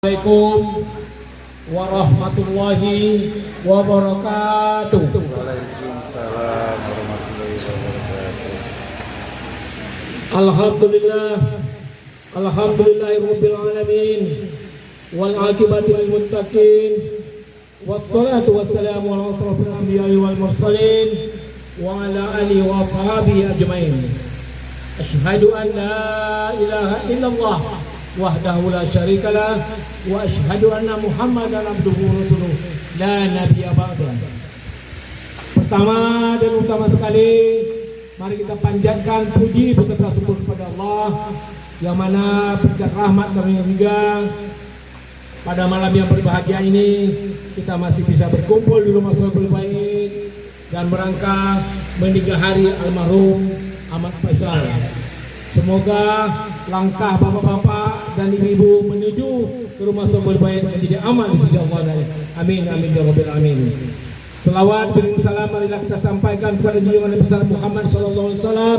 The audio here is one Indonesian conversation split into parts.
Assalamualaikum warahmatullahi wabarakatuh. Waalaikumsalam warahmatullahi wabarakatuh. Alhamdulillahirabbil alamin wal aqibatu lil muttaqin wassalatu wassalamu ala asrofil anbiya'i wal mursalin wa ala alihi wa sahbihi ajmain. Asyhadu an la ilaha illallah wahdahu la syarikalah wa asyhadu anna Muhammadan abduhu wa rasuluh la nabiyya ba'dah. Pertama dan utama sekali, mari kita panjatkan puji beserta syukur kepada Allah yang mana berkat rahmat karunia juga pada malam yang berbahagia ini kita masih bisa berkumpul di rumah Sobel Baik dan merangka meninggal hari almarhum Ahmad Faisal. Semoga langkah bapak-bapak dan ibu-ibu menuju ke rumah Sobel Baik menjadi aman di sisi Allah. Amin amin ya rabbil alamin. Selawat dan salam marilah kita sampaikan kepada junjungan Nabi besar Muhammad sallallahu alaihi wasallam.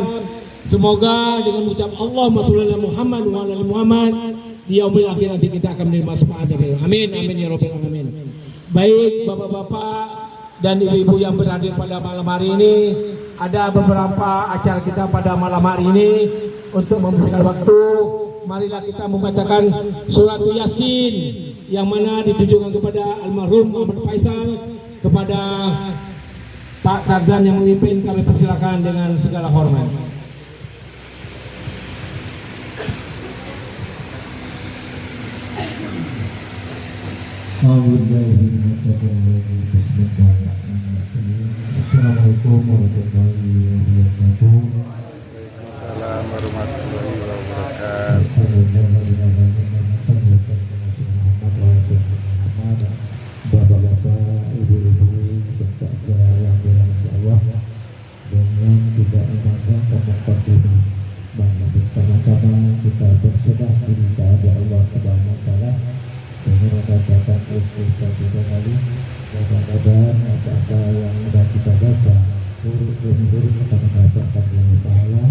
Semoga dengan ucap Allahumma shalli ala Muhammad wa ala ali Muhammad di yaumil akhir nanti kita akan menerima syafaat dari Allah. Amin amin ya rabbil alamin. Baik bapak-bapak dan ibu-ibu yang berhadir pada malam hari ini, ada beberapa acara kita pada malam hari ini. Untuk membersihkan waktu, marilah kita membacakan surat Yasin yang mana ditujukan kepada almarhum Ahmad Faisal. Kepada Pak Tarzan yang memimpin, kami persilakan dengan segala hormat. Assalamualaikum warahmatullahi wabarakatuh. Waalaikumsalam warahmatullahi wabarakatuh. Bapak-bapak, ibu-ibu, serta yang dirahmati Allah, dengan tidak memandang tempat ini, maka bersama-sama kita bersedekah diri kepada Allah Subhanahu wa Ta'ala dengan membacakan istighfar 3 kali. Mudah-mudahan apa-apa yang sudah kita baca huruf-huruf akan membacakan dengan pahala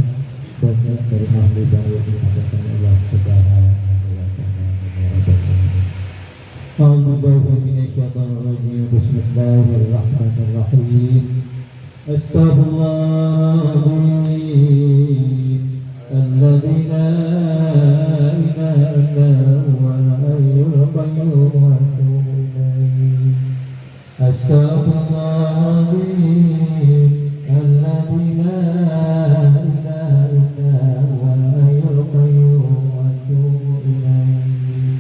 banyak dari makhluk yang disampaikan Allah Subhanahu wa Ta'ala. Bismillahirrahmanirrahim. Bismillahirrahmanirrahim. Astaghfirullahaladzim alladzi la ilaha illa huwal hayyul qayyum wa atubu ilaih. Astaghfirullahaladzim alladzi la ilaha illa huwal hayyul qayyum wa atubu ilaih.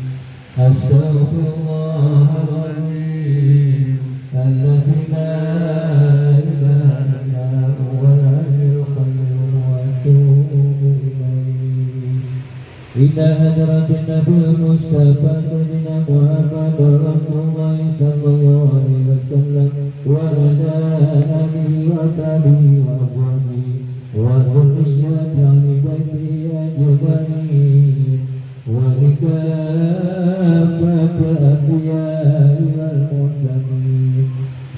Astaghfirullahaladzim alladzi la ilaha illa huwal hayyul qayyum wa atubu ilaih. Ila hadratin Nabil Mustafa Sayyidina Muhammad Rasulullah sallallahu alaihi wasallam wa ala alihi wa sahbihi wa azwajihi wa dhurriyyati ahli baitihi ajma'in wa likafati al-anbiya'i wal mursalin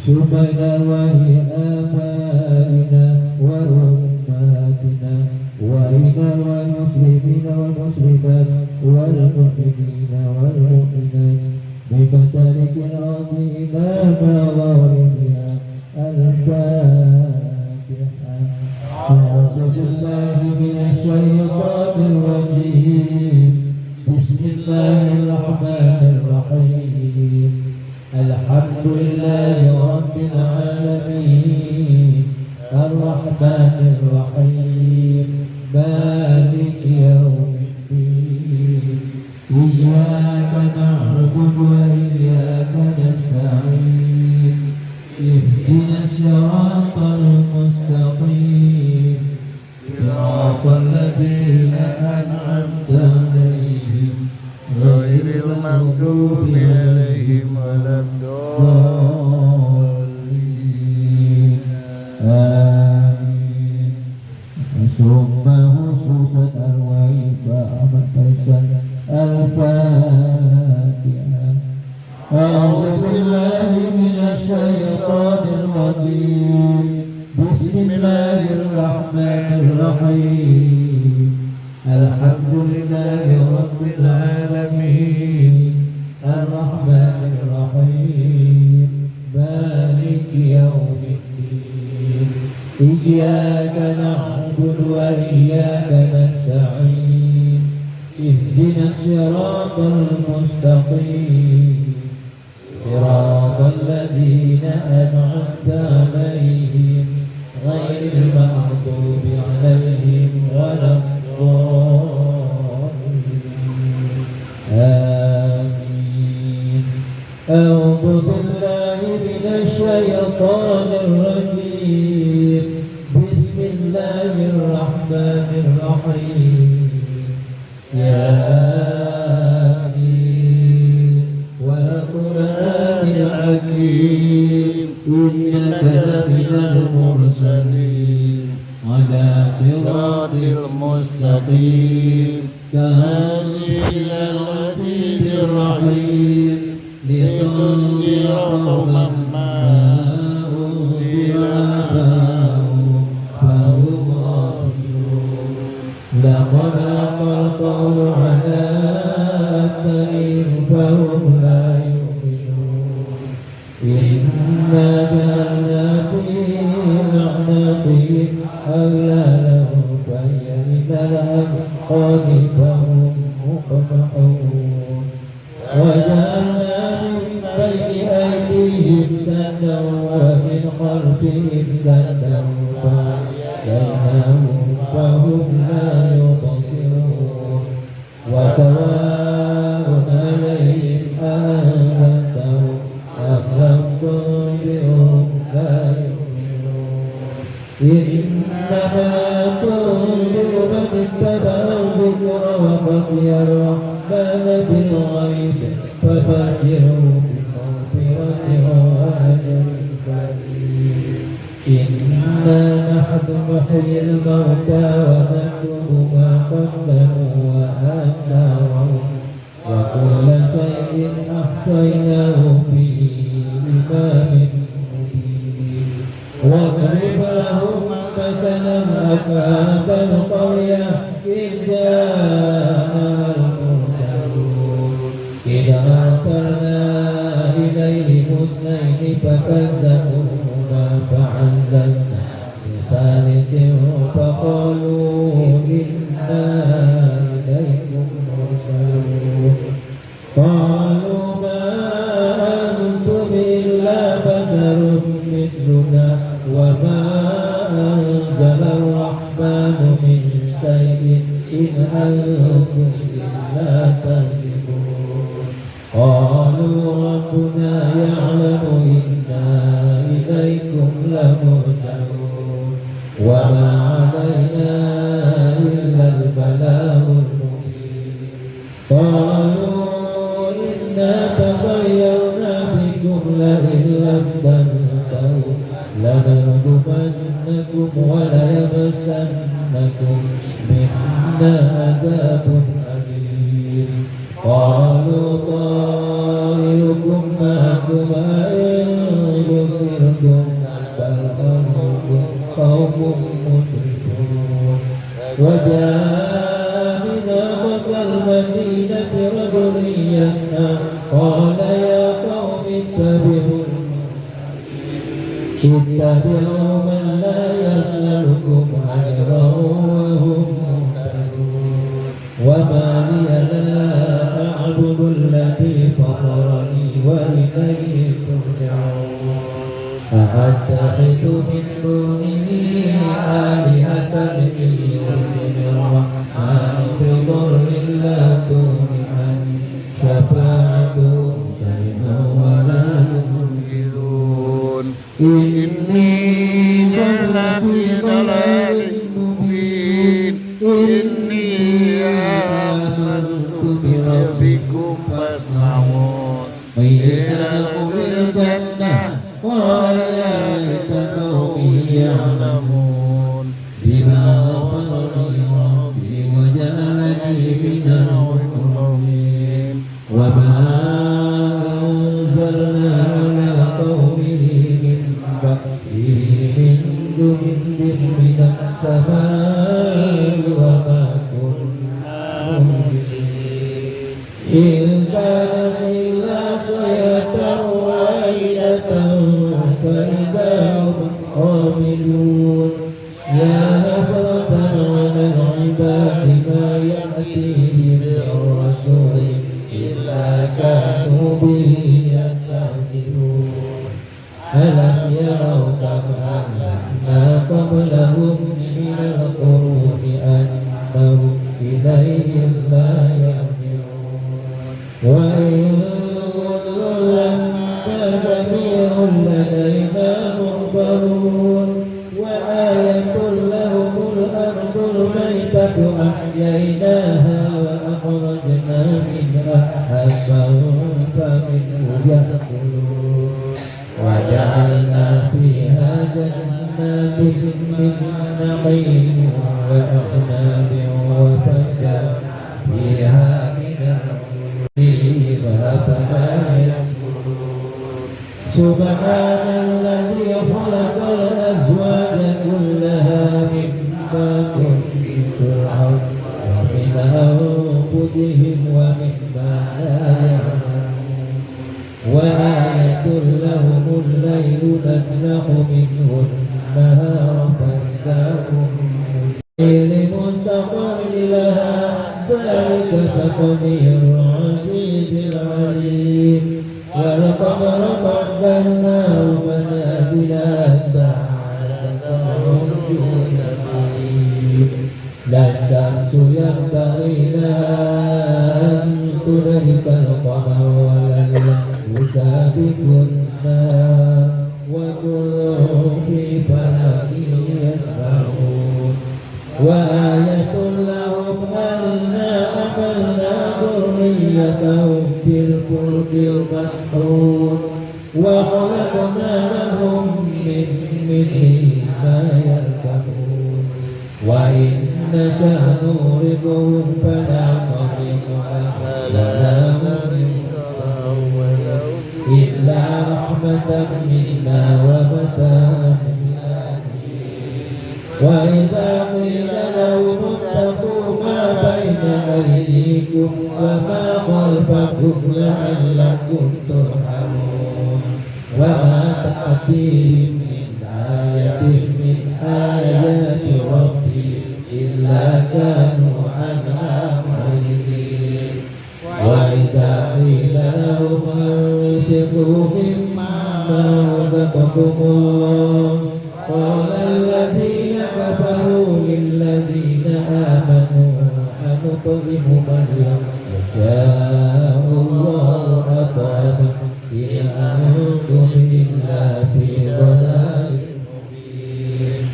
subhana wahi abaina wa ummatina wa ila wal muslimina wal muslimat wal mu'minina wal mu'minat bikasarikin radina ma'awariya al-fatihah. A'udhu billahi minasyaitanir rajim. Bismillahirrahmanirrahim. Alhamdulillahi rabbil alamin. Ar-Rahmanir Rahim. Maliki yaumiddin. Iyyaka na'budu wa iyyaka nasta'in. Ihdinas siratal mustaqim. Siratal ladzina an'amta 'alaihim ghairil maghdubi 'alaihim waladdallin. Amin. Summa khususat arwahi Pak Ahmad Faisal. Al-Fatihah. A'udzu billahi minasyaitonir rajim. Bismillahirrahmanirrahim. Alhamdulillahi rabbil alamin. الرحمن الرحيم مالك يوم الدين إياك نعبد وإياك نستعين اهدنا الصراط المستقيم صراط الذين أنعمت عليهم غير المغضوب عليهم ولا الضالين آمين. أعوذ بالله من الشيطان الرجيم بسم الله الرحمن الرحيم ياسين والقرآن الحكيم إنك لمن المرسلين على صراط المستقيم كهدي إلى العزيز الرحيم لتنذر قوما ما أنذر آباؤهم فهم غافلون لقد حق القول على أكثرهم فهم لا يؤمنون إنا جعلنا في أعناقهم أغلالا فهي إلى الأذقان فهم مقمحون وجعلنا من بين أيديهم سدا ومن خلفهم سدا فأغشيناهم فهم لا يبصرون وسواء عليهم أأنذرتهم أم لم تنذرهم لا يؤمنون إنما تنذر من اتبع الذكر وخشي الرحمن بالغيب فبشره بمغفرة وأجر كريم إنا نحن نحيي الموتى ونكتب ما قدموا وآثارهم وكل شيء أحصيناه في إمام مبين واضرب لهم مثلا أصحاب القرية إذ جاءها المرسلون إذ أرسلنا إليهم اثنين فكذبوهما فعززنا بثالث فقالوا إنا إليكم مرسلون قالوا ما أنتم إلا بشر مثلنا وما أنزل الرحمن من شيء إن أنتم إلا تكذبون قالوا ربنا يعلم إنا إليكم لمرسلون وما علينا إلا البلاغ المبين قالوا إنا تطيرنا بكم لئن لم تنتهوا لنرجمنكم وليمسنكم منا عذاب أليم قالوا طائركم معكم إن ذكرتم بل أنتم قوم مسرفون وجاء من أقصى المدينة رجل يسعى قال يا قوم اتبعوا من لا يسألكم أجرا وهم مهتدون وما لي لا أعبد الذي فطرني وإليه ترجعون أأتخذ من دونه آلهة يؤمن الرحمن بضر لا تغني شفاعتهم شيئا ولا ينقذون إني لفي ضلال مبين إني آمنت بربكم فاسمعون قيل ادخل الجنة قال يا ليت قومي يعلمون بما غفر لي ربي وجعلني من المكرمين وما أنزلنا على قومه من بعده من جند من السماء وما كنا منزلين إن كان يا حسرة على العباد ما يأتيهم من رسول إلا كانوا به يستهزئون ألم يروا كم أهلكنا قبلهم من القرون أنهم إليهم لا يرجعون وإن كل لما جميع لدينا محضرون وآية لهم الأرض الميتة أحييناها وأخرجنا منها حبا فمنه يأكلون وجعلنا فيها جنات من نخيل وأعناب وفجرنا فيها من العيون فأفلا يشكرون سبحان الذي خلق الأزواج كلها مما تنبت الأرض ومن أنفسهم ومما لا يعلمون وآية لهم الليل نسلخ منه النهار فإذا هم لمستقر لها ذلك تقدير العزيز العليم والقمر قدرناه منازل حتى عاد كالعرجون القديم لا الشمس ينبغي لها أن تدرك القمر ولا الليل سابق النهار وكل في فلك يسبحون وآية لهم أنا حملنا ذريتهم في الفلك المسحور وخلقنا لهم من مثله ما يركبون وإن نشأ نغرقهم فلا صديق ولا إلا رحمة منا ومتاعا وإذا قيل لهم اتقوا ما بين أيديكم وما خلفكم لعلكم ترحمون وما تأتيهم من آية من آيات ربهم إلا كانوا عنها معرضين وإذا قيل لهم أنفقوا مما رزقكم الله قال الذين كفروا للذين آمنوا أنطعم من يشاء الله أطعمه إن أنتم إلا في ضلال مبين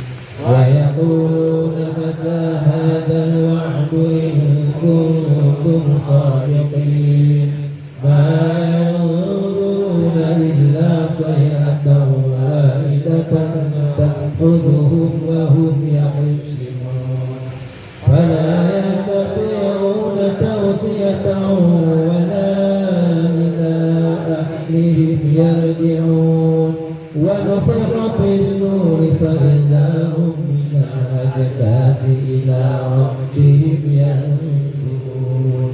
ويقولون متى هذا الوعد إن كنتم صادقين ما ينظرون إلا صيحة واحدة تأخذهم وهم يخصمون فلا يستطيعون توصية ولا إلى أهلهم يرجعون ونفخ في الصور فإذا هم من الأجداث إلى ربهم ينسلون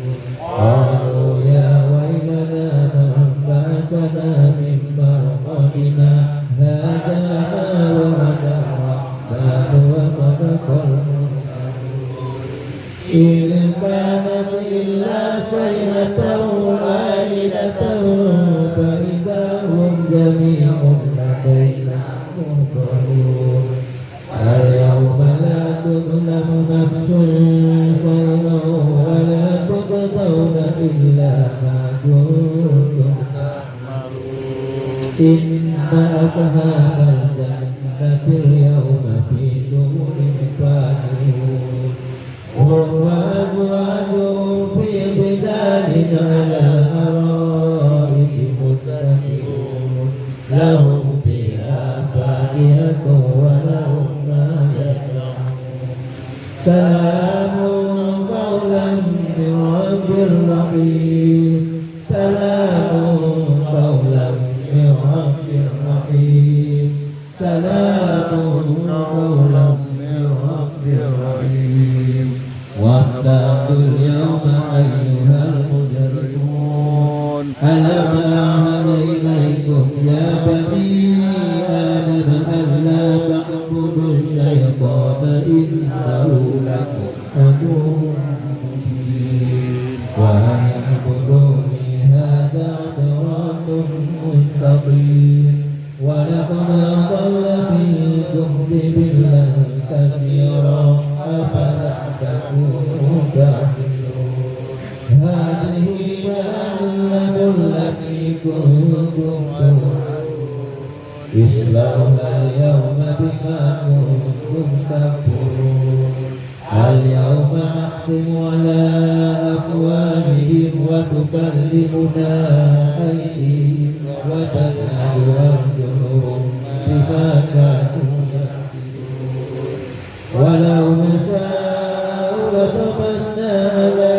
قالوا يا ويلنا من بعثنا من مرقدنا هذا ما وعد الرحمن وصدق المرسلون إن كانت إلا صيحة واحدة فإذا هم جميع لدينا محضرون اليوم لا تظلم نفس شيئا ولا تجزون إلا ما كنتم تعملون إن أصحاب الجنة اليوم في سرور فاكهون هم وأزواجهم في ظلال على الأرائك متكئون لهم فيها فاكهة ولهم ما يدعون سلام قولا من رب رحيم سلام قولا من رب رحيم سلام قولا من رب رحيم وابتغوا اليوم أيها المجرمون ألم أعهد إليكم يا بني آدم ألا تعبدوا الشيطان التي كنتم توعدون اصلوها اليوم بما كنتم تكفرون اليوم نختم على أفواههم وتكلمنا أيديهم وتشهد أرجلهم بما كانوا يكسبون ولو نشاء لطمسنا على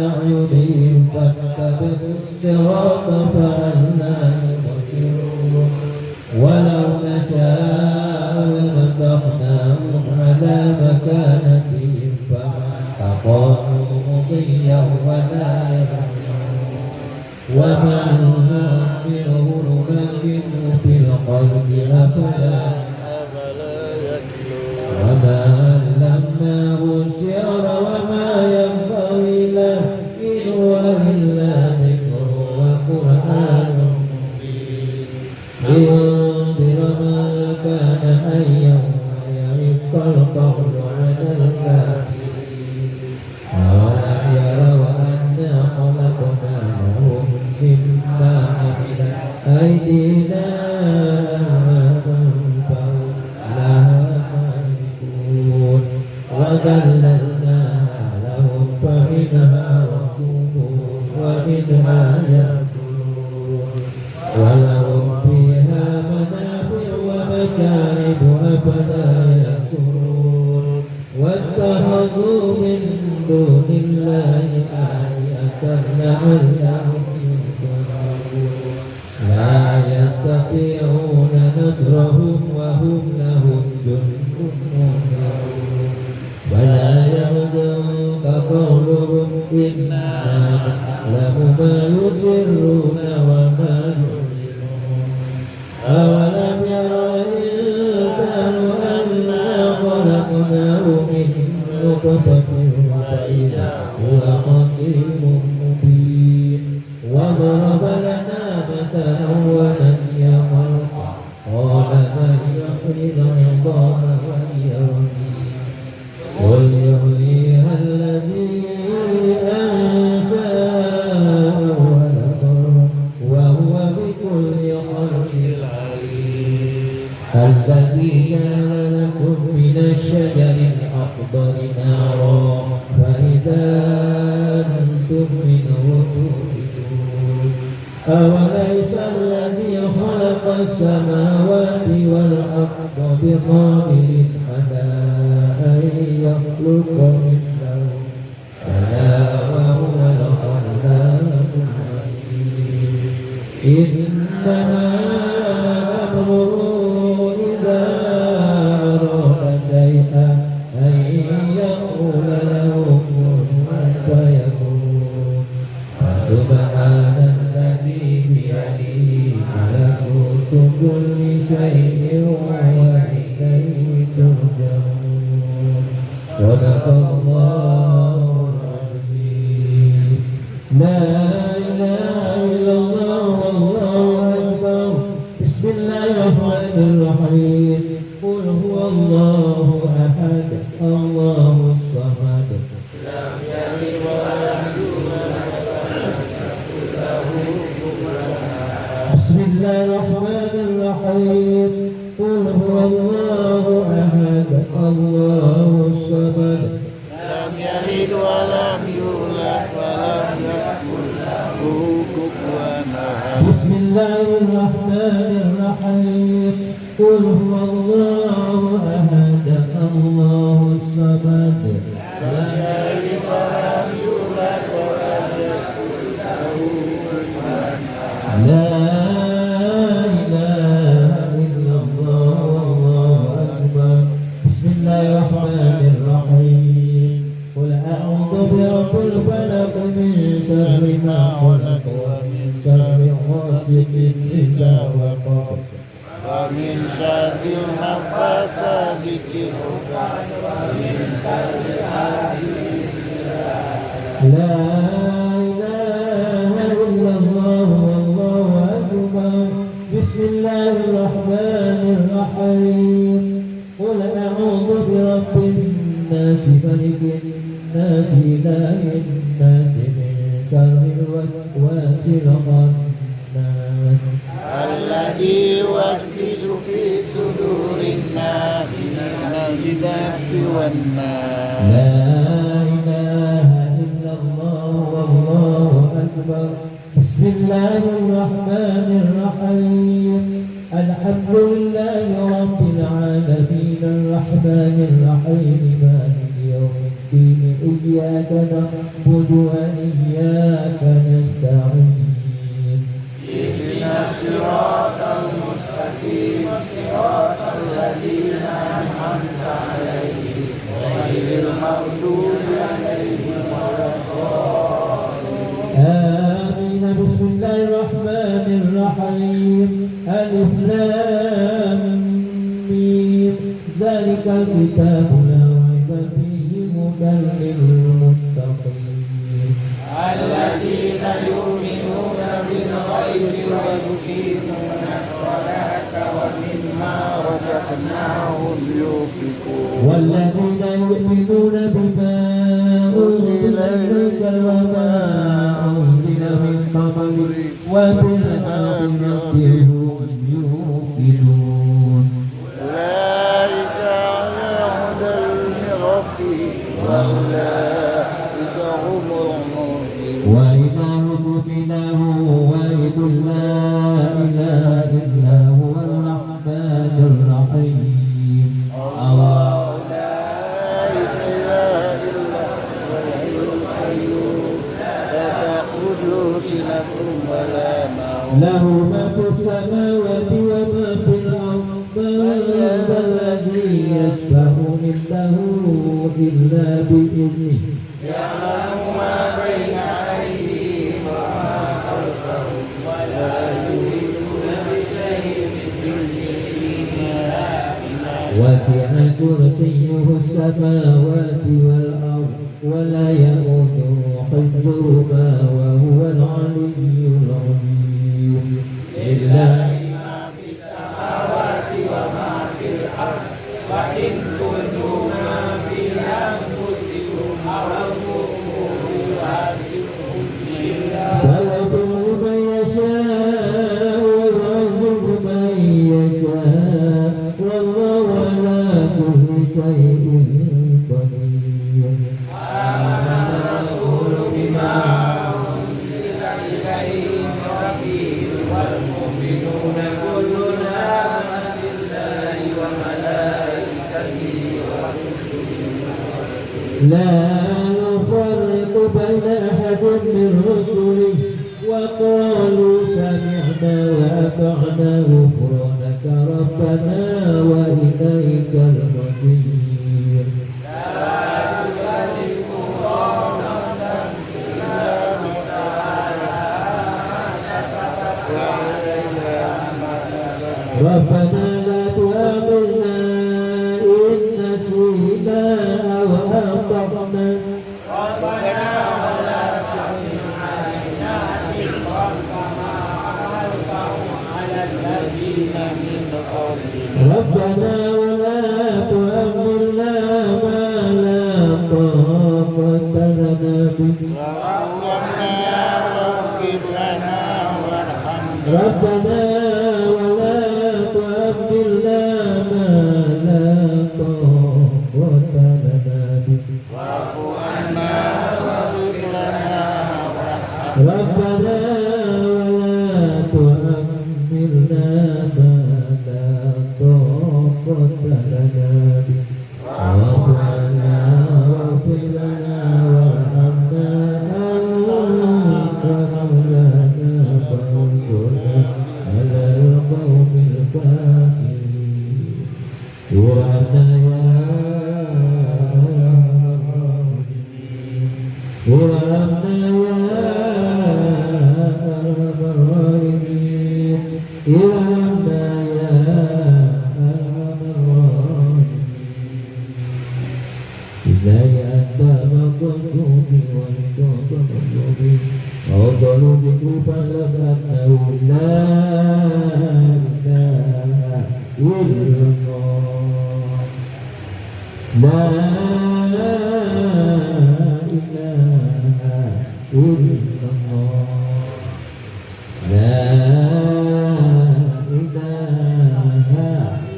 أعينهم فاستبقوا الصراط فأنى يبصرون ولو نشاء لمسخناهم على مكانتهم فما استطاعوا مضيا ولا يرجعون ومن نؤمنه ننكسه في الخلق أفلا وما علمناه الشعر وما ينبغي له إن هو إلا ذكر وقرآن مبين لينذر من كان حيا ويحق القول على الكافرين أولم يروا أنا خلقنا لهم مما عملت أيدينا فهم لها مالكون وذللناها لهم فمنها ركوبهم ومنها يأكلون ولهم فيها منافع ومشارب أفلا يشكرون واتخذوا من دون الله آلهة لعلهم ينصرون لا يستطيعون نصرهم وهم لهم جند مهزمون ولا يحزنك قولهم إنا نعلم ما يسرون وما يعلنون أولم يرى الإنسان أنا خلقناه من نطفة فإذا هو خصيم مبين وضرب لنا مثلا ونسي خلقه قال من يحيي العظام وهي رميم قل يحييها الذي أنشأها أول مرة وهو بكل خلق عليم الذي جعل لكم من الشجر الأخضر نارا فإذا أنتم منه توقدون أوليس الذي خلق السماوات والأرض بقادر على أن يخلق مثلهم بلى وهو الخلاق العليم إنما أمره إذا أراد شيئا أن يقول له كن فيكون فسبحان الذي بيده ملكوت كل شيء وإليه ترجعون صدق الله العظيم لا إله إلا الله والله أكبر بسم الله الرحمن الرحيم قل هو الله أحد الله الصمد لم يلد ولم يولد ولم يكن له كفوا أحد بسم الله الرحمن الرحيم قل هو الله أحد الله الصمد لم يلد ولم يولد ولم يكن له كفوا أحد بسم الله الرحمن الرحيم قل هو الله أحد الله الصمد لم يلد ولم يولد ولم يكن له كفوا أحد لا إله إلا الله والله أكبر بسم الله الرحمن الرحيم قل أعوذ برب الفلق من شر ما خلق ومن شر غاسق إذا وقب ومن شر النفاثات في العقد ومن شر حاسد لا إله إلا الله والله أكبر بسم الله الرحمن الرحيم قل أعوذ برب الناس ملك الناس إله الناس من شر الوسواس الخناس الذي يوسوس في صدور الناس من الجنة والنار. لا إله إلا الله والله أكبر. بسم الله الرحمن الرحيم. الحمد لله رب العالمين الرحمن الرحيم مالك يوم الدين إياك نعبد وإياك نستعين. اهدنا الصراط المستقيم صراط الذين أنعمت عليهم غير المغضوب عليهم ولا الضالين. آمين. بسم الله الرحمن الرحيم. ألف لام ميم. ذلك الكتاب لا ريب فيه هدى للمتقين الذين يؤمنون بالغيب ويقيمون الصلاة ومما رزقناهم ينفقون. والذين يؤمنون بما أنزل إليك وما أنزل من قبلك وبالآخرة هم يوقنون. أولئك على هدى من ربهم وأولئك هم المهتدون. وإلهكم إله واحد لا إله إلا هو الرحمن الرحيم. الله لا إله إلا هو الحي القيوم لا تأخذه سنة ولا نوم له ما في السماوات وما في الأرض. من ذا الذي يشفع عنده إلا بإذنه. يعلم ما بين أيديهم وما خلفهم ولا يحيطون بشيء من علمه. وسع كرسيه السماوات والأرض ولا يئوده حفظهما وهو العلي العظيم. لله ما في السماوات وما في الأرض وإن كنتم ما في أنفسكم أو تخفوه يحاسبكم بالله. فيغفر من يشاء ويعذب من يشاء والله على كل شيء قدير. آمن الرسول بما أنزل إليه من ربه والمؤمنون كل آمن بالله وملائكته لا نفرق بين أحد من رسله وقالوا سمعنا وأطعنا غفرانك ربنا وإليك المصير. ربنا لا تؤاخذنا إن نسينا أو أخطأنا. ربنا ولا تحمل علينا إصرا كما حملته على الذين من قبلنا. ربنا ولا تؤاخذنا ما لا طاقة لنا به. ربنا واغفر لنا وارحمنا. ربنا ولا تؤاخذنا ما لا طاقة لنا به. واعف عنا واغفر لنا وارحمنا. ربنا ولا تؤاخذنا ما لا طاقة لنا به. واعف عنا واغفر لنا وارحمنا أنت مولانا فانصرنا على القوم الكافرين. ورحمنا ورحمنا يا أرحم الراحمين. ورحمنا يا أرحم الراحمين. إلهي أنت مقصود وأنت مقصود أفضل ذكر فاعلم أنه لا إله إلا الله. لا إله إلا الله.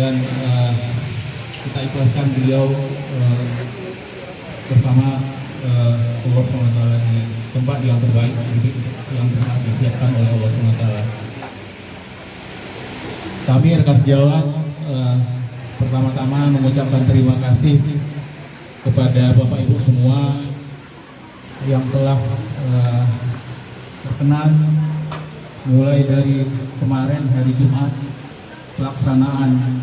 dan kita ikhlaskan beliau bersama Allah SWT di tempat yang terbaik yang telah disiapkan oleh Allah SWT. Kami rekan sejawat pertama-tama mengucapkan terima kasih kepada Bapak Ibu semua yang telah berkenan mulai dari kemarin hari Jumat pelaksanaan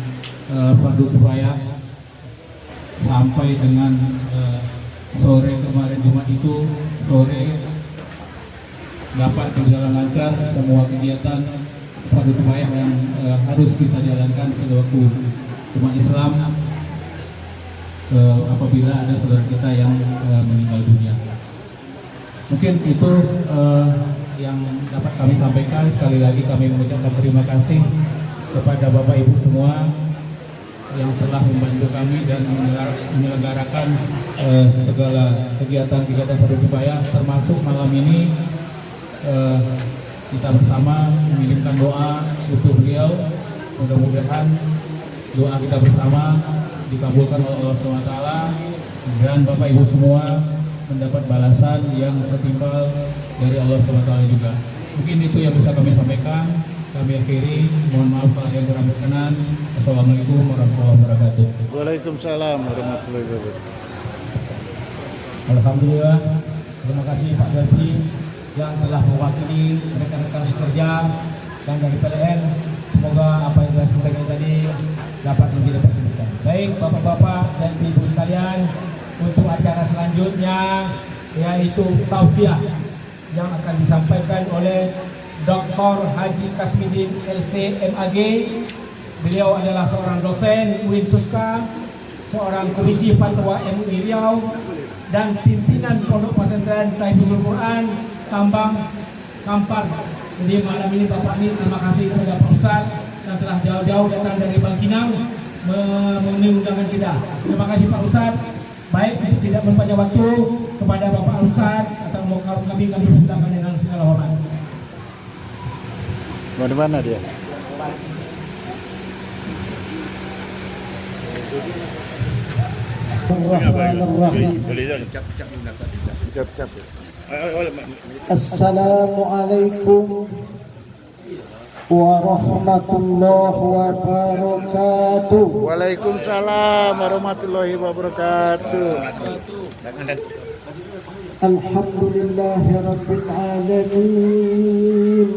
fardu kifayah sampai dengan sore kemarin Jumat itu sore dapat berjalan lancar semua kegiatan fardu kifayah yang harus kita jalankan sewaktu umat Islam apabila ada saudara kita yang meninggal dunia. Mungkin itu yang dapat kami sampaikan. Sekali lagi kami mengucapkan terima kasih kepada Bapak Ibu semua yang telah membantu kami dan menyelenggarakan segala kegiatan-kegiatan fardu kifayah, termasuk malam ini kita bersama mengirimkan doa untuk beliau. Mudah-mudahan doa kita bersama dikabulkan oleh Allah SWT dan Bapak Ibu semua mendapat balasan yang setimpal dari Allah SWT juga. Mungkin itu yang bisa kami sampaikan. Kami akhiri, mohon maaf kalau yang kurang berkenan. Assalamualaikum warahmatullahi wabarakatuh. Waalaikumsalam warahmatullahi wabarakatuh. Alhamdulillah, terima kasih Pak Delvi yang telah mewakili rekan-rekan sekerja dan dari PLN. Semoga apa yang telah disampaikan tadi dapat menjadi pertunjukan. Baik Bapak-bapak dan Ibu sekalian, untuk acara selanjutnya yaitu tausiah yang akan disampaikan oleh Dr. Haji Kasmidin LC MAG. Beliau adalah seorang dosen UIN Suska, seorang komisi fatwa MUI Riau, dan pimpinan Pondok Pesantren Tahfidzul Quran Tambang Kampar. Jadi malam ini Bapak ini terima kasih kepada Pak Ustaz yang telah jauh-jauh datang dari Bangkinang memenuhi undangan kita. Terima kasih Pak Ustaz. Baik, tidak mempanjang waktu, kepada Bapak Ustaz atau kami persilakan dengan segala hormat. Mana dia? Assalamualaikum warahmatullahi wabarakatuh. Waalaikumsalam warahmatullahi wabarakatuh. Alhamdulillahi rabbil alamin.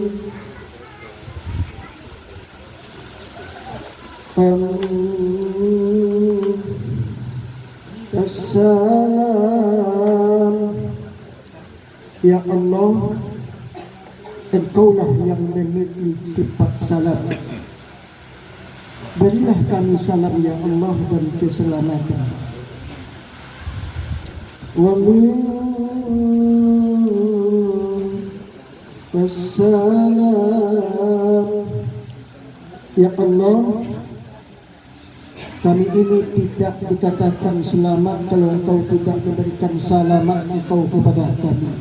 Assalam. Ya Allah, Engkaulah yang memiliki sifat salam. Berilah kami salam ya Allah dan keselamatan. Wa assalam. Ya Allah, kami ini tidak dikatakan selamat kalau Engkau tidak memberikan salamat Engkau kepada kami.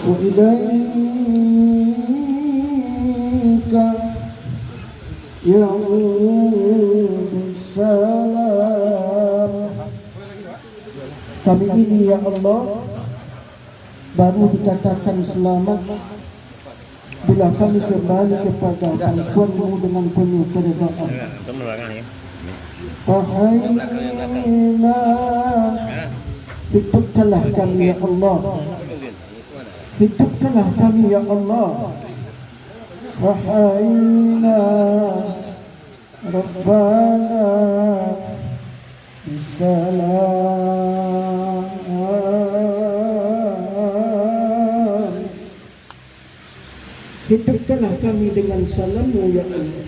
Wa ilaika salam. Kami ini ya Allah baru dikatakan selamat bila kami kembali kepada pangkuanmu dengan penuh keredaan. Wahailah, hidupkanlah kami ya Allah. Hidupkanlah kami ya Allah. Wahailah, Rabbana bisalam. Hidupkanlah kami dengan salam-Mu ya Allah.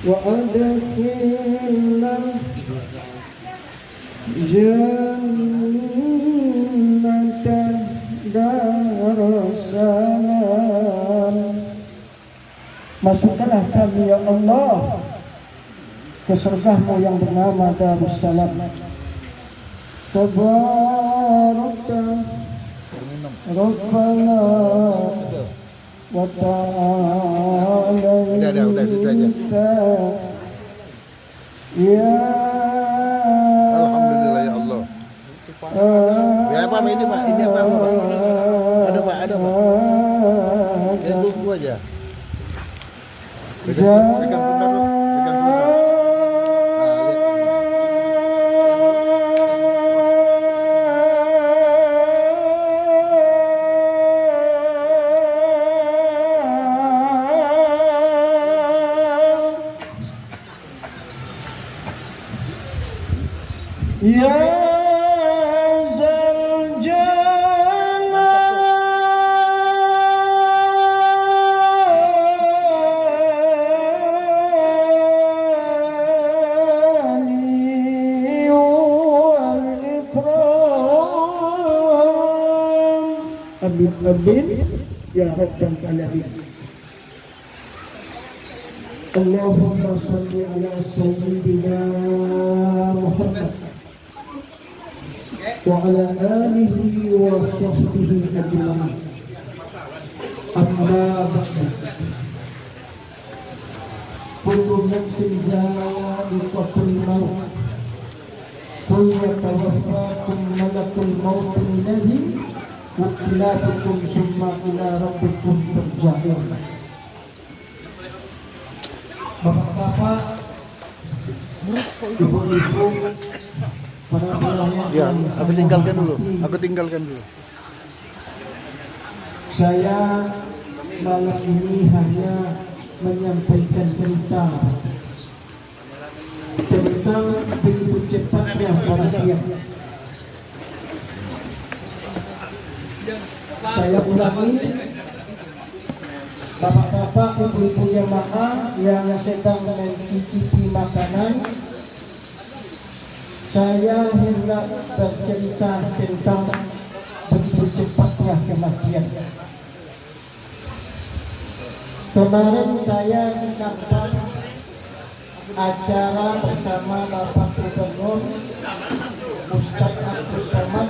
Wa adkhilna jannatan darussalam. Masukkanlah kami ya Allah ke surga-Mu yang bernama Darussalam. Tabarakta Rabbana wa ta'ala udah gitu aja. Ya Alhamdulillah ya Allah. Ya apa ini Pak? Ini apa Pak? Ada Pak, ada Pak. Ya tunggu aja. Pegang pundak lu, pegang pundak. Ya Zal Jalali wal Ikram. Amin amin ya rabbal alamin. Allahumma salli ala sayyidina Muhammad wa ala alihi wa sahbihi ajma'in. Amma ba'du. Kullu nafsin za'iqatul maut. Qul yatawaffakum malakul maut alladhi wukila bikum summa ila rabbikum turja'un. Bapak-bapak, ibu-ibu, para pelayan Ya, yang aku saya tinggalkan dulu. hormati, Aku tinggalkan dulu. saya malam ini hanya menyampaikan cerita tentang begitu cepatnya kematian. Saya ulangi, bapak-bapak, ibu-ibu jemaah yang sedang mencicipi makanan, saya hendak bercerita tentang begitu cepatnya kematian. Kemarin saya di kantor acara bersama Bapak Gubernur Ustaz Abdul Somad,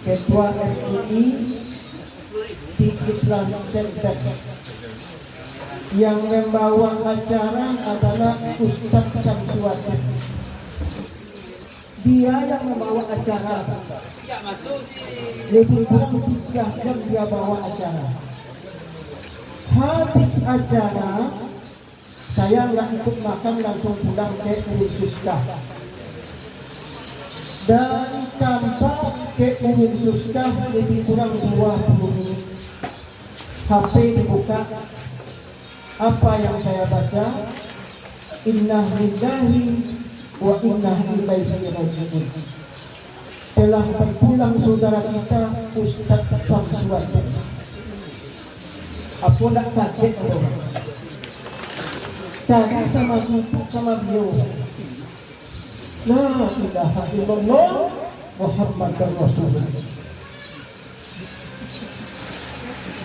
Ketua MUI di Islamic Center. Yang membawa acara adalah Ustaz Samsuwati. Dia yang membawa acara. Lebih kurang 3 jam dia bawa acara. Habis acara, saya nggak ikut makan, langsung pulang ke Uin Suska. Dari kantor ke Uin Suska lebih kurang 20 menit. HP dibuka. Apa yang saya baca? Inna lillahi wa inna ilaihi raji'un. Telah berpulang saudara kita Ustaz Samsuwati. Aku nak kaget tu. Tadi sama ibu sama beliau. La ilaha illallah Muhammadur Rasulullah.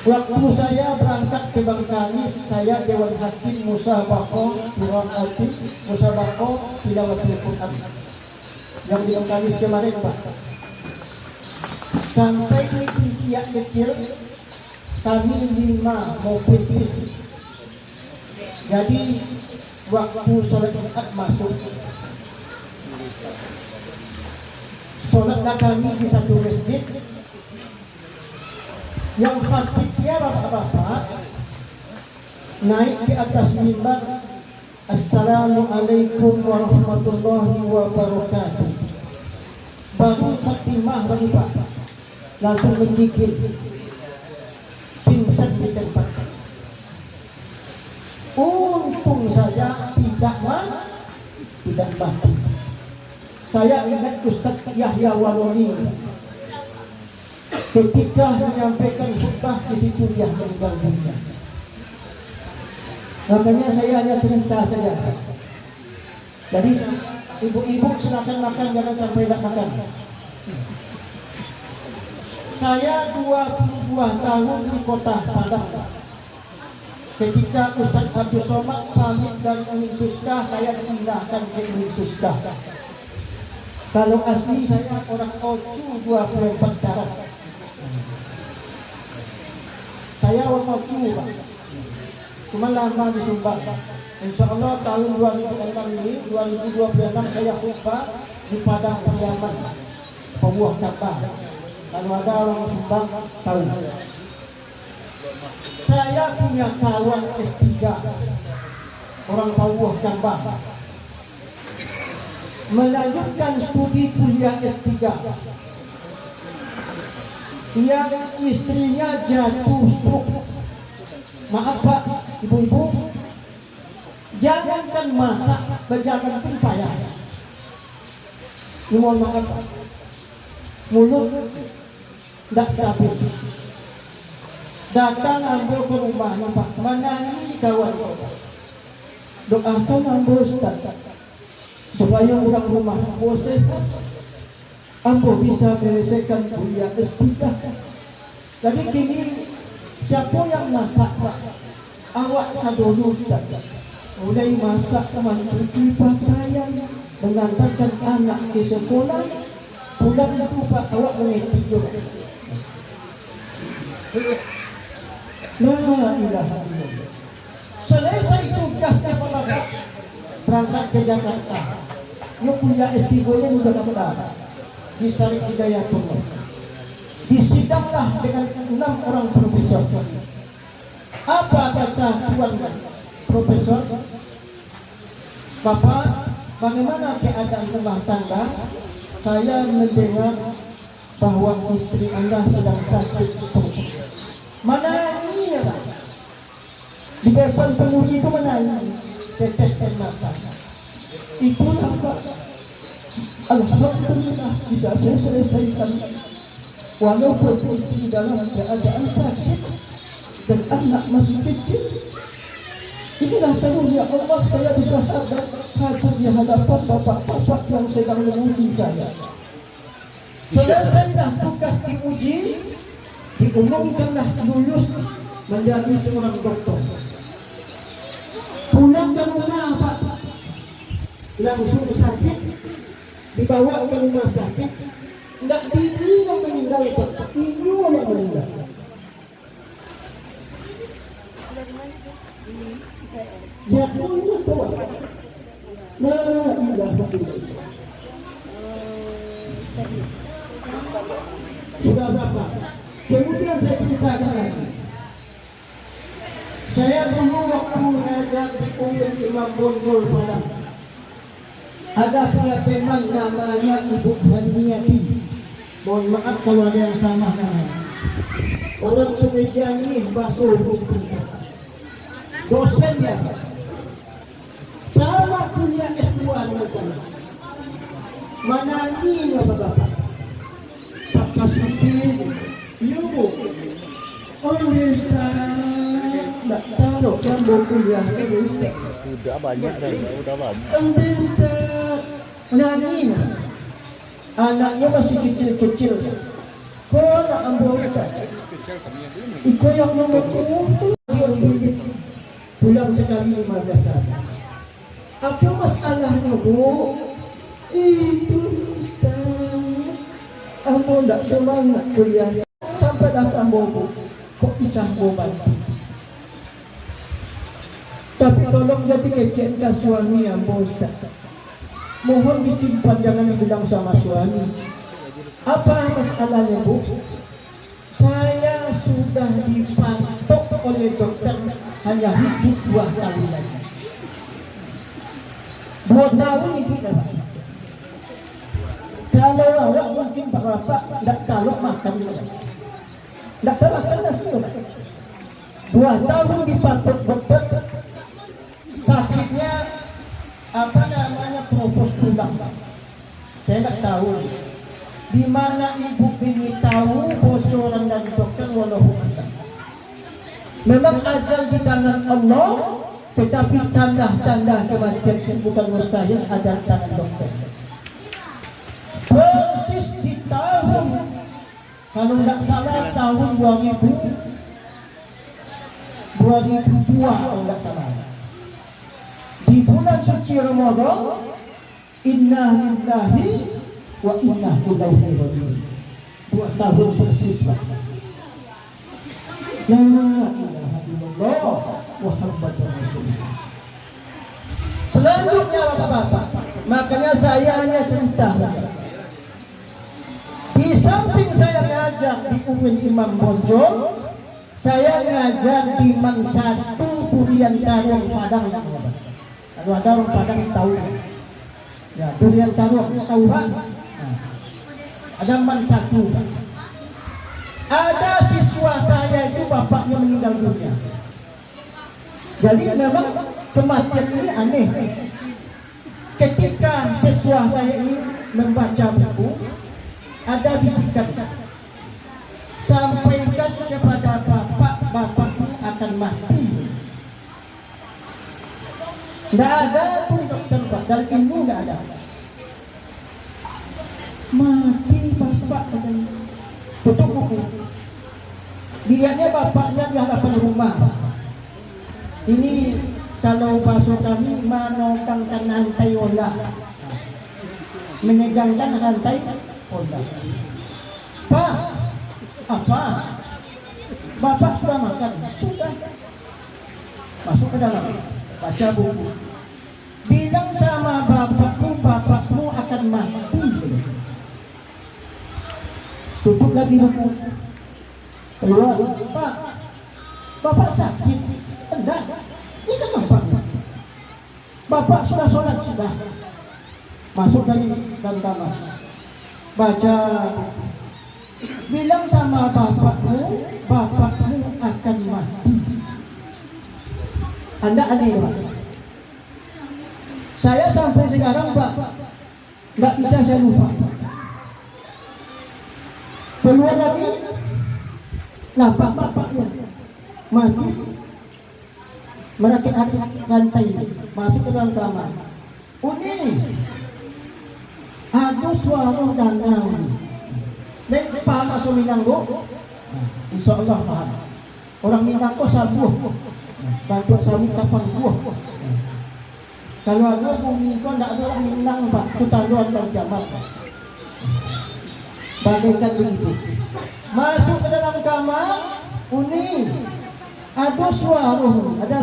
Waktu saya berangkat ke Bangkalis, saya Dewan Hakim Musabaqah Surah Al-Fatih, Musabaqah Tilawatul Quran yang di Bangkalis kemarin, Pak. Sampai di siak kecil, kami 5 mobil bis. Jadi waktu sholat Jumat masuk, sholatlah kami di satu masjid. Yang khatibnya bapak-bapak naik di atas mimbar, Assalamualaikum warahmatullahi wabarakatuh. Baru khatimah bagi Pak, langsung menggigil, pingsan di tempat. Untung saja tidak mati. Saya ingat Ustaz Yahya Waloni ketika menyampaikan khutbah, di situ dia meninggal dunia. Makanya saya hanya cerita saja. Jadi ibu-ibu silakan makan, jangan sampai tidak makan. Saya 22 tahun di kota Padang. Ketika Ustaz Abdul Somad pamit dari Uin Suska, saya dipindahkan ke Uin Suska. Kalau asli saya orang Ocu 24 Karat. Saya orang Ocu, Pak. cuma lama disumbang. Insya Allah tahun 2006 ini, 2026 saya khutbah di Padang Pariaman, Pawuh Ka'bah. Kalau ada orang sumbang, tahu. Saya punya kawan S3, orang Pawuh Ka'bah, melanjutkan studi kuliah S3. Yang istrinya jatuh stroke. Maaf Pak, ibu-ibu, jangankan masak, berjalan pun payah. Ini mohon maaf Pak, mulut tidak stabil. Datang ambil ke rumah, nampak menangis kawan. Doakan ambil Ustaz supaya orang rumah ambil sehat, ambil bisa menyelesaikan kuliah S3. Jadi kini siapa yang masak Pak? Awak sadulu Ustaz. Mulai masak, mencuci pakaian, mengantarkan anak ke sekolah, pulang itu Pak awak mengetik juga. La ilaha illallah. Selesai tugasnya Pak Bapak, berangkat ke Jakarta. Yuk kuliah S3 ini sudah dapat di Syarif Hidayatullah. Disidanglah dengan 6 orang profesor. Apa kata tuan profesor? Bapak, bagaimana keadaan rumah tangga? Saya mendengar bahwa istri Anda sedang sakit stroke. Mana ini ya Pak? Di depan penguji itu mana ini? Tetes air mata. Itulah Pak. Alhamdulillah bisa saya selesaikan. Walaupun istri dalam keadaan sakit dan anak masih kecil. Inilah karunia Allah, saya bisa hadir di hadapan bapak-bapak yang sedang menguji saya. Selesailah tugas diuji, diumumkanlah lulus menjadi seorang dokter. Pulang ke rumah Pak, langsung sakit, dibawa ke rumah sakit. Tidak bini yang meninggal Pak, ibu yang meninggal. Jatuhnya tua. La ilaha illallah. Sudah Bapak. Kemudian saya ceritakan lagi. Saya dulu waktu ngajar di UIN Imam Bonjol Padang, ada punya teman namanya Ibu Haniyati. Mohon maaf kalau ada yang sama namanya. Orang semeja ini basuh putih. Dosennya sama kuliah S2 dengan saya. Menanginya Bapak. Pak Kasudin, iya Bu. Oh Ustaz, tak tahu yang mau kuliah ke Ustaz. Udah banyak dah, udah banyak. Ustaz, menanginya. Anaknya masih kecil-kecil. Kau nak ambil Ustaz? Iko yang nomor dia bilik pulang sekali 15 hari. Apa masalahnya Bu? Itu Ustaz, ambo tak semangat kuliah. Sampai datang Bu, kok bisa bantu? Tapi tolong jadi kecekkan suami ambo Ustaz. Mohon disimpan, jangan bilang sama suami. Apa masalahnya Bu? Saya sudah dipatok oleh dokter hanya hidup 2 tahun lagi. 2 tahun hidup Pak. Kalau awak mungkin Pak Bapak tidak tahu makan juga. Tidak tahu makan nasi Pak. 2 tahun dipatok dokter. Sakitnya apa namanya propos tulang. Saya tidak tahu. Di mana ibu ini tahu bocoran dari dokter wallahu a'lam. Memang ajal di tangan Allah, tetapi tanda-tanda kematian itu bukan mustahil ada di tangan dokter. Persis di tahun, kalau tidak salah tahun 2002 kalau tidak salah. Di bulan suci Ramadan, inna lillahi wa inna ilaihi raji'un. 2 tahun persis Pak. La ilaha illallah Muhammad Bapak. Makanya saya hanya cerita. Di samping saya ngajar di UIN Imam Bonjol, saya ngajar di Man 1 Durian Tarung Padang. Kalau ada orang Padang tahu. Ya, Durian Tarung tahu Pak? Nah, ada Man 1. Ada siswa saya itu bapaknya meninggal dunia. Jadi memang kematian ini aneh. Ketika siswa saya ini membaca buku, ada bisikan, sampaikan kepada bapakmu akan mati. Tidak ada pun dokter Pak, dari ilmu tidak ada. Mati bapak dengan tutup buku. Dilihatnya bapaknya di hadapan rumah. Ini kalau bahasa kami menokangkan rantai olah, menegangkan rantai olah. Pak, apa? Bapak sudah makan? Sudah. Masuk ke dalam, baca buku. Bilang sama bapakmu akan mati. Tutup lagi buku. Keluar, Pak, bapak sakit? Enggak. Ini kan bapak sudah sholat sudah. Masuk dari dalam kamar. Baca. Bilang sama bapakmu akan mati. Anda aneh Pak. Saya sampai sekarang Pak, nggak bisa saya lupa. Keluar lagi, nah bapaknya masih merakit-rakit lantai, masuk ke dalam kamar. Uni, ada suara danau. Nek paham asal Minang Bu? Insya Allah paham. Orang Minang kok sabuh, bantu sami kapang buah. Kalau ada bumi kok tidak ada orang Minang Pak, ketahuan dan jamak. Bagaikan begitu. Masuk ke dalam kamar, Uni, ada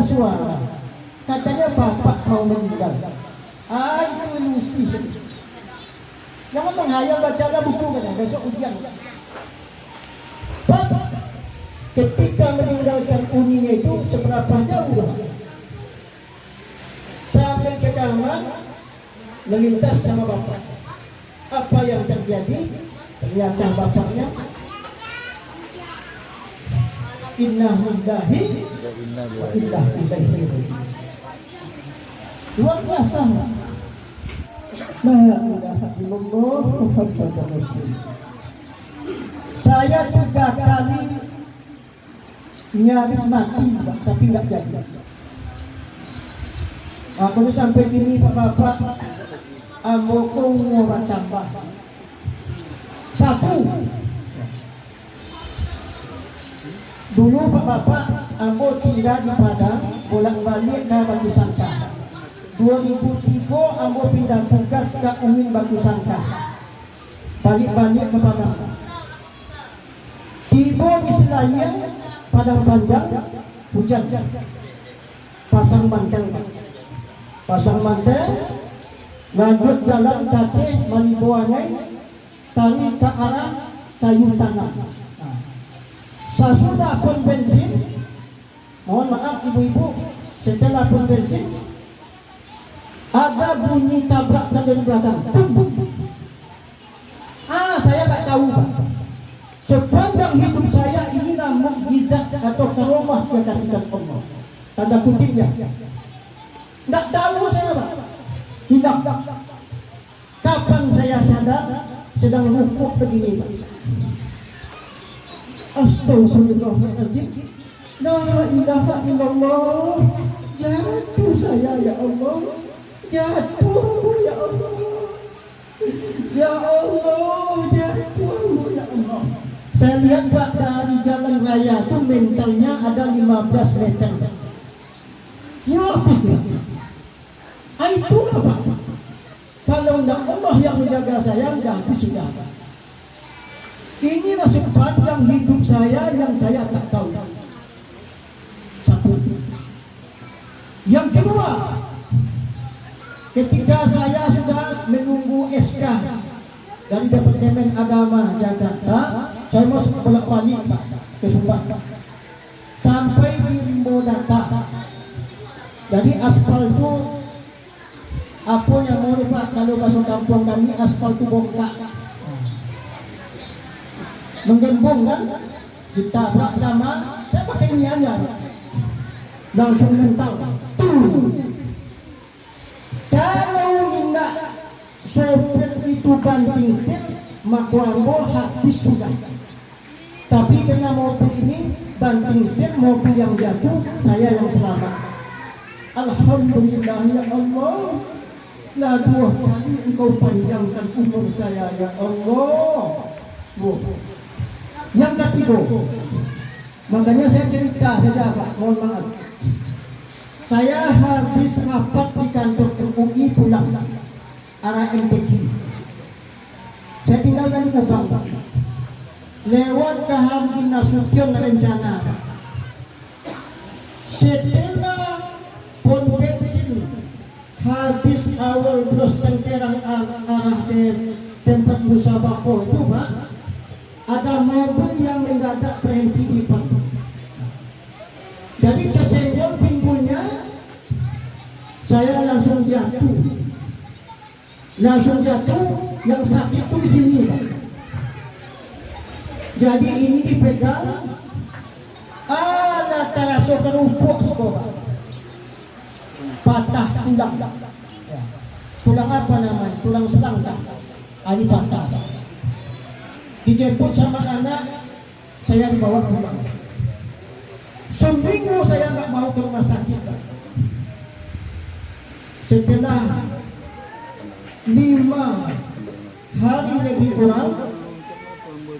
suara. Katanya bapak mau meninggal. Itu ilusi. Jangan menghayal, bacalah buku kan, besok ujian. Pas ketika meninggalkan Uninya itu seberapa jauh? Sampai ke kamar, melintas sama bapak. Apa yang terjadi? Ternyata bapaknya inna lillahi wa inna ilaihi raji'un. Luar biasa. La ilaha illallah Muhammadur Rasulullah. Saya 3 kali nyaris mati, tapi nggak jadi. Aku sampai gini Bapak, amoko ngurang tambah. 1. Dulu Bapak, ambo tinggal di Padang, bolak-balik ke Batu Sangka. 2003 ambo pindah tugas ke UIN Batu Sangka. Balik-balik ke Padang. Tiba di Selayang, Padang Panjang, hujan. Pasang mantel, lanjut jalan kaki Malibuanai, tarik ke arah Kayu Tanah. Sesudah pom bensin, mohon maaf ibu-ibu, setelah pom bensin ada bunyi tabrakan dari belakang. Saya tak tahu Pak. Sepanjang hidup saya inilah mukjizat atau karomah yang dikasihkan Allah. Tanda kutipnya. Tak tahu saya Pak. Hilang. Kapan saya sadar sedang rukuk begini Pak. Astagfirullahaladzim. La ilaha illallah. Jatuh saya ya Allah. Jatuh ya Allah. Ya Allah, jatuh ya Allah. Saya lihat Pak dari jalan raya itu mentalnya ada 15 meter. Ini habis nih. Itu apa? Kalau tidak Allah yang menjaga saya, sudah habis sudah. Inilah sepanjang hidup saya yang saya tak tahu. 1. Yang kedua, ketika saya sudah menunggu SK dari Departemen Agama Jakarta, saya mau bolak-balik ke Subang sampai di Rimbo Data. Jadi aspal itu apa yang mau Pak, kalau masuk kampung kami aspal itu bongkak, menggembung kan, ditabrak sama, saya pakai ini aja, langsung mental. Kalau ingat sopir itu banting setir, maka habis sudah. Tapi karena mobil ini banting setir, mobil yang jatuh, saya yang selamat. Alhamdulillah ya Allah, lah 2 kali engkau panjangkan umur saya ya Allah. Yang ketiga, makanya saya cerita saja Pak, mohon maaf. Saya habis rapat di kantor MUI pulang arah MTQ. Saya tinggal di Kupang Pak. Lewat ke Hamdi Nasution rencana. Setelah pom bensin habis awal terus tenterang arah ke tempat musabako itu Pak, ada mobil yang mendadak berhenti di depan. Jadi kesenggol pinggulnya, saya langsung jatuh. Yang sakit itu di sini Pak. Jadi ini dipegang, terasa kerupuk sekolah, patah tulang. Tulang apa namanya? Tulang selangkah. Ini patah. Dijemput sama anak, saya dibawa pulang. Seminggu saya nggak mau ke rumah sakit. Setelah 5 hari lebih kurang,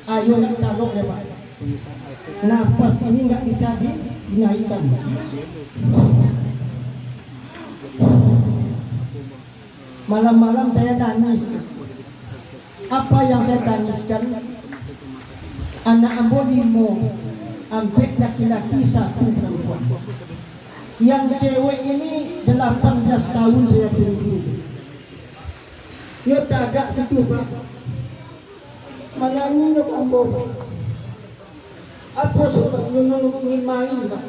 ayo nak taluk ya Pak. Nafas ini nggak bisa dinaikkan. Malam-malam saya nangis. Apa yang saya tangiskan? Anak ambo 5, ambil laki-laki 1 perempuan. Yang cewek ini 18 tahun saya tunggu. Ya tagak situ Pak. Mana ini nak ambo? Apa sebab ingin main Pak?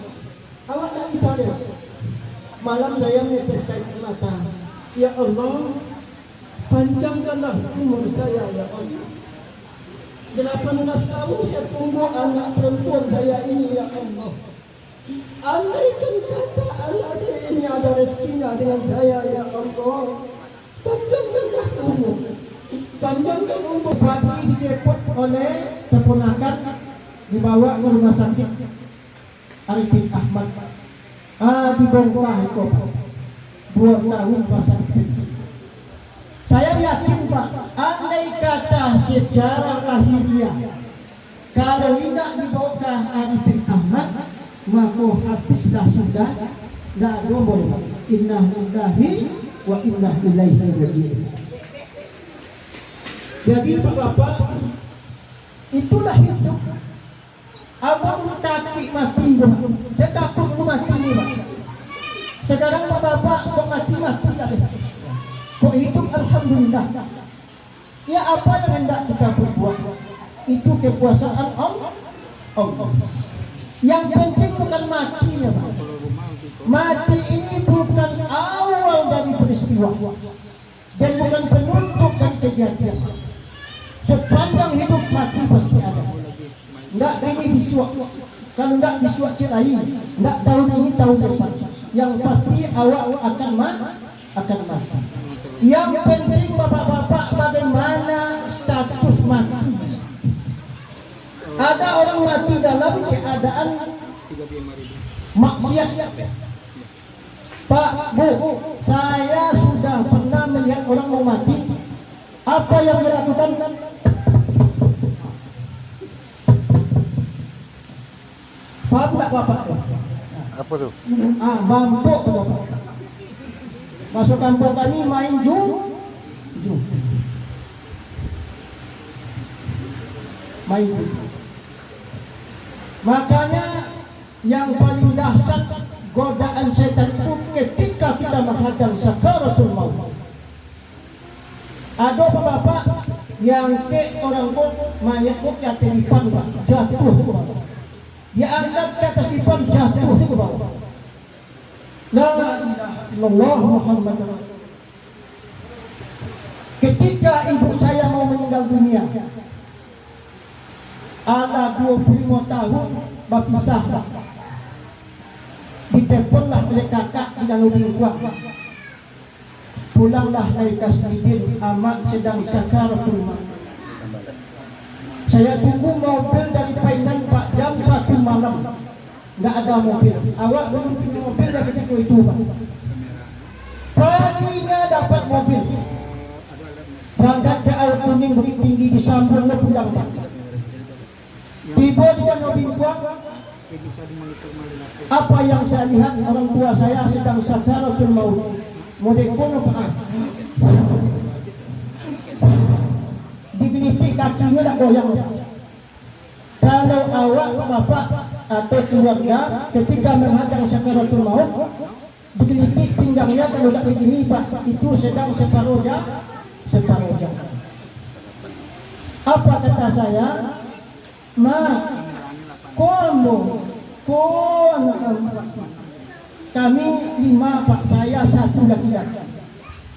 Awak tak bisa deh. Malam saya meneteskan mata. Ya Allah, panjangkanlah umur saya ya Allah. 18 tahun saya tunggu anak perempuan saya ini ya Allah. Andaikan kata anak saya ini ada rezekinya dengan saya ya Allah, panjangkanlah umur. Panjangkan umur. Pagi dijemput oleh keponakan, dibawa ke rumah sakit Arifin Ahmad. Dibongkar itu 2 tahun pasang. Saya yakin Pak, andai kata secara lahiriah kalau tidak dibongkar Arifin Ahmad, maka habislah sudah, tidak ada boleh. Inna lillahi wa inna ilaihi raji'un. Jadi Bapak, itulah hidup. Abang takut mati, saya takut mati Pak. Sekarang Bapak kok mati tak ada. Kok hidup alhamdulillah. Ya apa yang hendak kita berbuat, itu kekuasaan Allah. Yang penting bukan matinya Pak. Mati ini bukan awal dari peristiwa dan bukan penutup dari kejadian. Sepanjang hidup mati pasti ada. Enggak ini biswa. Kalau enggak biswa cerai, enggak tahun ini tahun depan. Yang pasti awak akan mati. Yang penting bapak-bapak, bagaimana status mati. Ada orang mati dalam keadaan maksiat. Pak, Bu, saya sudah pernah melihat orang mau mati. Apa yang dilakukan? Paham tak Bapak? Apa tu? Bambuk Bapak. Masuk kampung kami main jum. Main jum. Makanya yang paling dahsyat godaan setan itu ketika kita menghadang sakaratul maut. Ada bapak yang ke orang pun mayat kok ya telefon Pak, jatuh ke bawah. Dia angkat ke atas telefon, jatuh ke bawah. La ilaha illallah Muhammad. Ketika ibu saya mau meninggal dunia, ada 25 tahun berpisah. Diteleponlah oleh kakak di dalam lingkup. Pulanglah dari Kasmidin, amat sedang sakaratul maut. Saya tunggu mobil dari Painan Pak jam 1 malam. Nggak ada mobil. Awak belum punya mobil lagi ketika itu Pak. Paginya dapat mobil. Berangkat ke Al Kuning Bukit Tinggi di Sambung pulang Pak. Tiba di dalam lingkup. Apa yang saya lihat, orang tua saya sedang sakaratul maut. Modekono Pak. Digelitik kakinya tak goyang. Kalau awak bapak atau keluarga ketika menghadang sakaratul maut, digelitik pinggangnya kalau tak begini Pak, itu sedang separuhnya. Apa kata saya? Ma, kami 5 Pak, saya 1 laki-laki.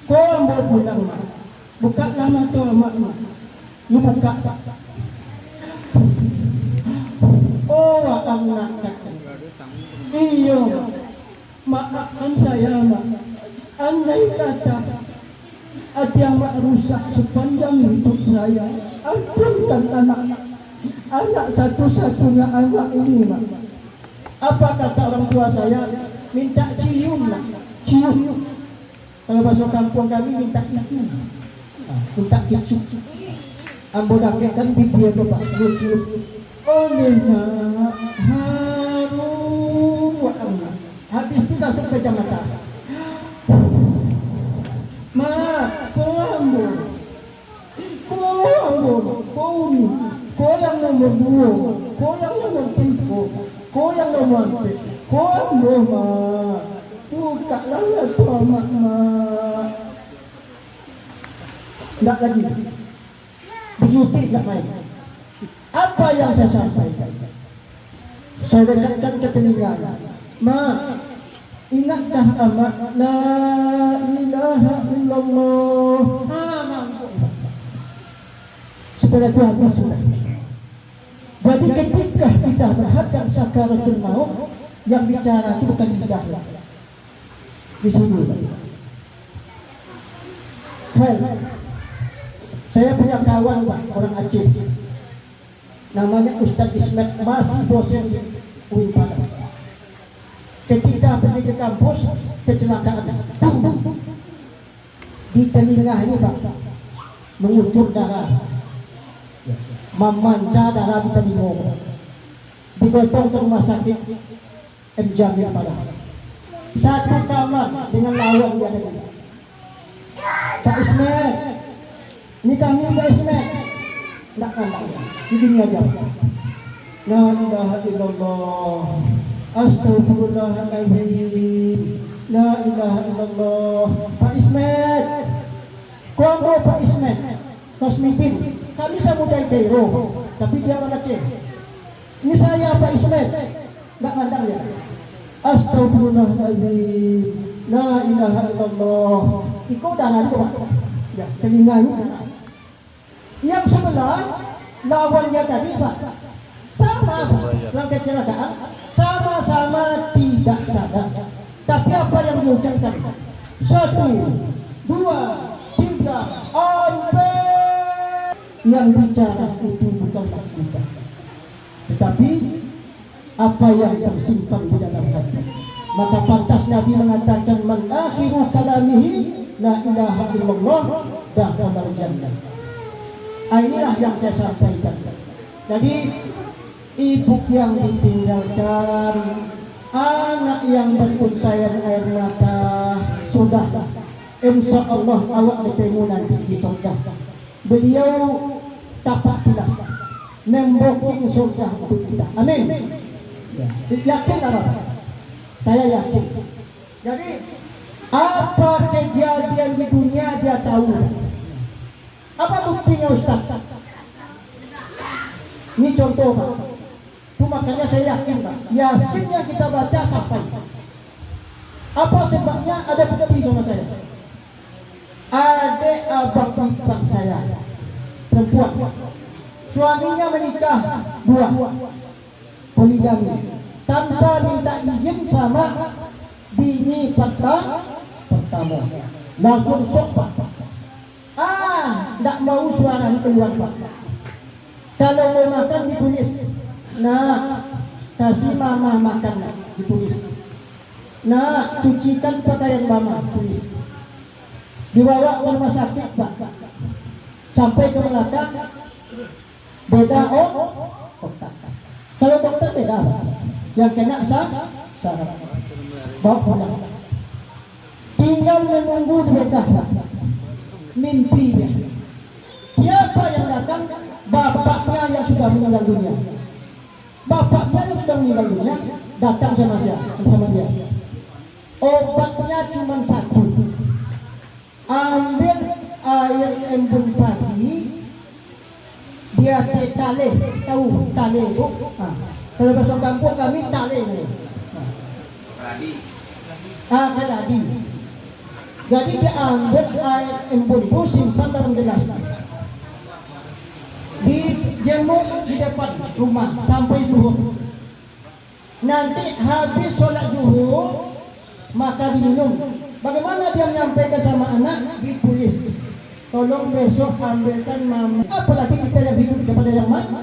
Kau mau pulang Mak? Buka lama tu Mak. Lu buka Pak. Oh, akang nak kata. Iyo, maafkan saya Mak. Andai kata ada yang Mak rusak sepanjang hidup saya, ampunkan anak satu-satunya anak ini Mak. Apa kata orang tua saya? Minta cium lah, cium. Kalau masuk kampung kami minta itu, minta kicuk. Ambo dakkan bibir tu Pak, cium. Oh nak, harum wa Allah. Habis tu langsung ke kacamata. Ma, ambo, kau yang nomor 2, kau yang nomor 3, kau yang nomor 4. Kau Ma, bukalah tu Mak. Tak lagi. Begitu tak main. Apa yang saya sampaikan? Saya dekatkan ke telinga. Ma, ingatkah amat la ilaha illallah. Supaya itu habis sudah. Jadi ketika kita berhadap sakaratul maut, yang bicara itu bukan lidah lah, di sini. Saya punya kawan Pak, orang Aceh, namanya Ustaz Ismet, masih dosen di UIN Padang. Ketika pergi ke kampus, kecelakaan di telinga ini Pak, mengucur darah, memancar darah di telinga, digotong ke rumah sakit M Jamil Padang. Satu kamar dengan lawan dia ada. Pak Ismet, ini kami Pak Ismet. Tak kan? Begini aja. La ilaha illallah. Astagfirullahaladzim. La ilaha illallah. Pak Ismet, kau Pak Ismet, Kasmidin. Kami samudai Cairo, tapi dia orang Aceh. Ini saya Pak Ismet. Tak pandang ya. Astagfirullahaladzim. La ilaha illallah. Ikut dah nanti Pak. Ya, telinganya. Yang sebelah lawannya tadi Pak, sama dalam kecelakaan, sama-sama tidak sadar. Tapi apa yang diucapkan? 1, 2, 3, ampun. Yang bicara itu bukanlah kita, tetapi apa yang tersimpan di dalam hati. Maka pantas Nabi mengatakan, man akhiru kalamihi la ilaha illallah dakhalal jannah. Inilah yang saya sampaikan. Jadi ibu yang ditinggalkan, anak yang beruntayan air mata, sudah insya Allah awak bertemu nanti di surga. Beliau tapak tilas memboking surga untuk kita. Amin. Yakin apa? Saya yakin. Jadi apa kejadian di dunia dia tahu. Apa buktinya Ustaz? Ini contoh Pak. Itu makanya saya yakin Pak, Yasin yang kita baca sampai. Apa sebabnya? Ada bukti sama saya. Adik abang ipar saya, perempuan, suaminya menikah dua, poligami, tanpa minta izin sama bini pertama, langsung sok Pak. Tak mau suara ini keluar Pak. Kalau mau makan ditulis, nah kasih mama makan, ditulis. Nah cucikan pakaian mama, tulis. Dibawa ke rumah sakit Pak, sampai ke belakang beda otak. Kalau dokter beda Pak, yang kena saraf bawa pulang. Tinggal menunggu di bedah Pak, mimpinya. Siapa yang datang? Bapaknya yang sudah meninggal dunia. Bapaknya yang sudah meninggal dunia datang sama dia. Obatnya cuma satu. Ambil air embun pagi, dia tale, tahu tale bu? Kalau bahasa kampung kami tale ni. Keladi. Jadi dia ambil air embun itu simpan dalam gelas, dijemur di depan rumah sampai zuhur. Nanti habis sholat zuhur maka diminum. Bagaimana dia menyampaikan sama anak? Ditulis, tolong besok ambilkan mama. Apalagi kita yang hidup daripada yang mati.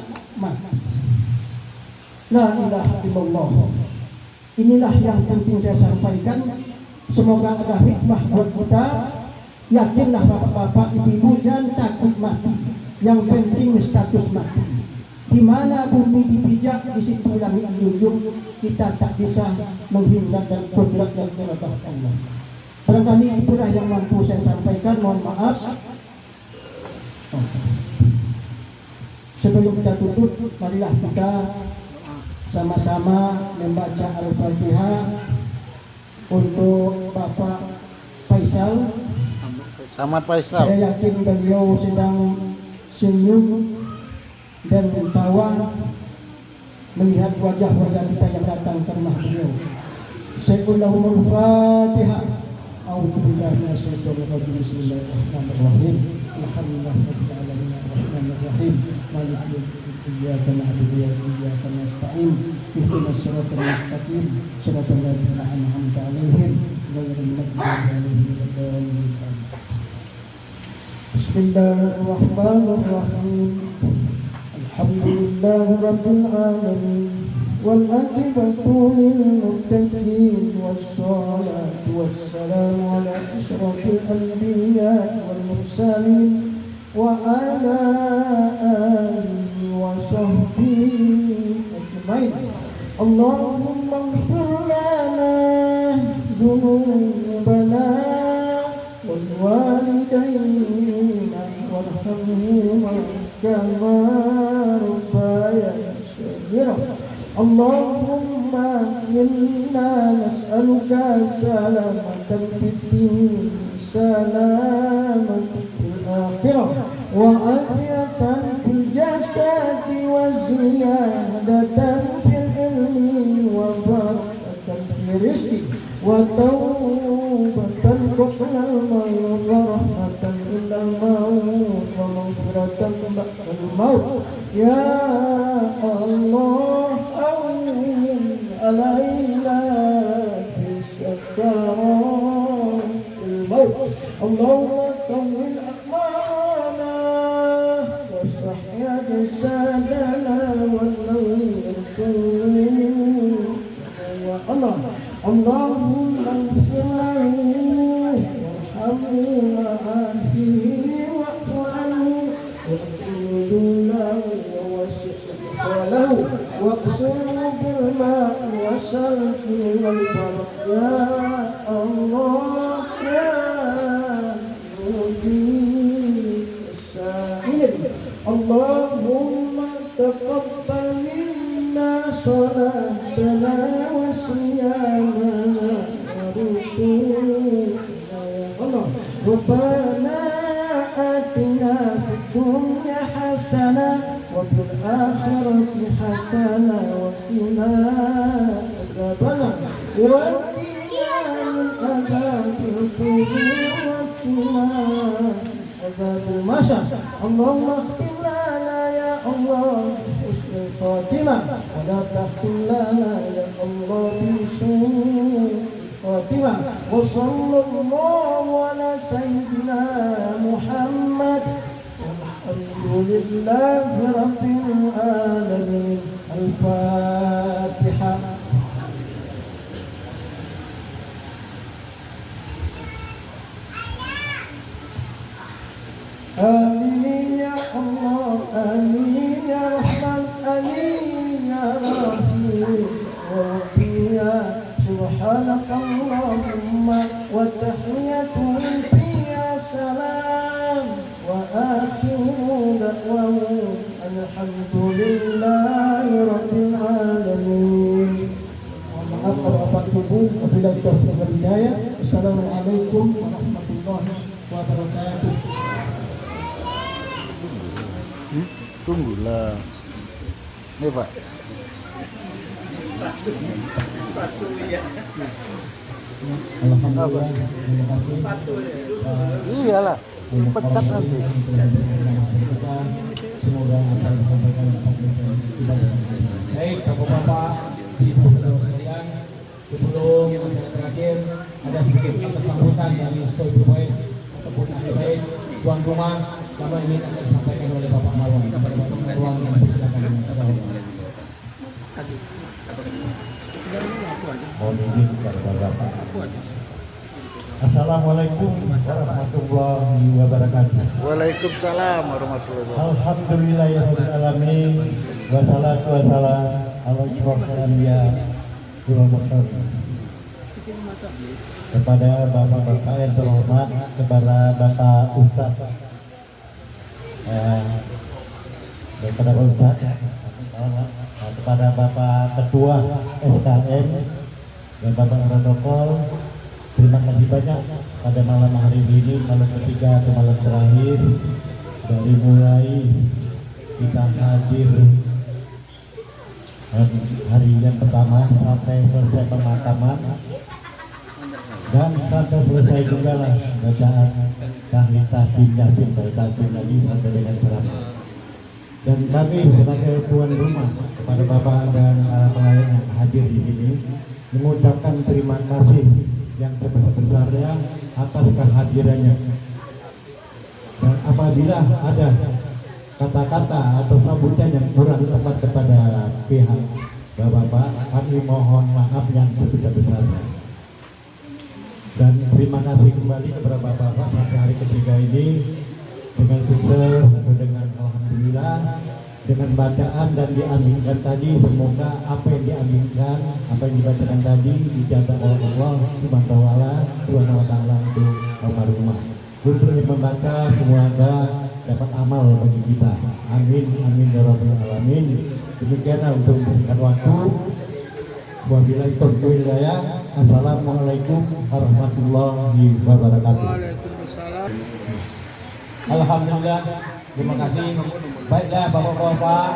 La ilaha illallah. Inilah yang penting saya sampaikan. Semoga ada hikmah buat kita. Yakinlah bapak-bapak, ibu-ibu, jangan takut mati. Yang penting status mati. Di mana bumi dipijak, di situ langit dijunjung. Kita tak bisa menghindar dari kodrat dan kehendak Allah. Barangkali itulah yang mampu saya sampaikan. Mohon maaf. Sebelum kita tutup, marilah kita sama-sama membaca Al-Fatihah untuk Bapak Faisal. Selamat Faisal. Saya yakin beliau sedang senyum dan tawa melihat wajah-wajah kita yang datang ke rumah beliau. Assalamualaikum Fatihah. A'udzubillahi minasyaitonir rajim. Bismillahirrahmanirrahim. Alhamdulillahirabbil alamin arrahmanir rahim. Maliki yaumiddin. Iyyaka na'budu wa iyyaka nasta'in. Ihdinas siratal mustaqim. Siratal ladzina an'amta 'alaihim ghairil maghdubi 'alaihim waladdallin. Bismillahirrahmanirrahim. Alhamdulillahi rabbil alamin. والعاقبة للمتقين والصلاة والسلام على أشرف الأنبياء والمرسلين وعلى آله وصحبه أجمعين. اللهم اغفر لنا ذنوبنا والوالدين وارحمهما كما ربيانا صغيرا. اللهم إنا نسألك سلامة في الدين سلامة في الآخرة وعافية في الجسد وزيادة في العلم وبركة في الرزق وتوبة قبل الموت ورحمة عند الموت ومغفرة بعد الموت. يا الله علينا في سكرات الموت. اللهم طول أعمارنا واصلح أجسادنا ونور قلوبنا يا الله. اللهم اغفر له وارحمه وعافيه واعف عنه واغفر له وله واغسله بالماء والسلك والبرد. يا الله يا مجيب السائلين. اللهم تقبل منا صلاتنا وصيامنا وركوعنا يا الله. ربنا آتنا في ونجنا من عذاب القبر وقنا عذاب المحشر اللهم اختم لنا يا الله حسن الخاتمة ولا تختم لنا يا الله بسوء الخاتمة وصلى الله على سيدنا محمد والحمد لله رب العالمين الفاتحة. آمين يا الله آمين يا رحمن آمين يا ربي يا سبحانك اللهم وتحية فيها سلام وآخر دعواهم الحمد لله رب العالمين. Maaf kalau Bapak Ibu, wabillahi taufiq wal hidayah. Assalamualaikum warahmatullahi wabarakatuh. Tunggulah. Nih Pak. Alhamdulillah, terima kasih. Iyalah. Pecat nanti. Semoga apa yang disampaikan dapat ibadah. Baik, Bapak-bapak, Ibu saudara sekalian, sebelum yang terakhir ada sedikit kata sambutan dari Sohibul Baik ataupun ahli baik tuan rumah. Nama ini akan disampaikan oleh Bapak Marwan kepada Bapak Marwan yang bersilakan dengan segala hormat. Mohon izin kepada Bapak. Assalamualaikum warahmatullahi wabarakatuh. Waalaikumsalam warahmatullahi wabarakatuh. Alhamdulillahirabbil alamin wassalatu wassalam ala asyrofil anbiya wal mursalin. Kepada bapak-bapak yang terhormat, kepada Bapak Ustaz, kepada Pak Ustaz, kepada Bapak Ketua SKM dan Bapak protokol, terima kasih banyak pada malam hari ini, malam ketiga atau malam terakhir, dari mulai kita hadir hari yang pertama sampai selesai pemakaman dan sampai selesai juga lah bacaan tahlil tahsin yasin tahsin lagi sampai dengan ceramah. Dan kami sebagai tuan rumah kepada Bapak dan pelayan yang hadir di sini mengucapkan terima kasih yang sebesar-besarnya atas kehadirannya. Dan apabila ada kata-kata atau sambutan yang kurang tepat kepada pihak Bapak-bapak, kami mohon maaf yang sebesar-besarnya. Dan terima kasih kembali kepada Bapak-bapak sampai hari ketiga ini dengan sukses atau dengan alhamdulillah dengan bacaan dan diaminkan tadi. Semoga apa yang diaminkan, apa yang dibacakan tadi dijaga oleh Allah Subhanahu wa taala untuk almarhumah. Untuk yang membaca semoga dapat amal bagi kita. Amin amin ya rabbal alamin. Demikianlah untuk memberikan waktu. Wabillahi taufiq wal hidayah. Assalamualaikum warahmatullahi wabarakatuh. Alhamdulillah, terima kasih. Baiklah Bapak-bapak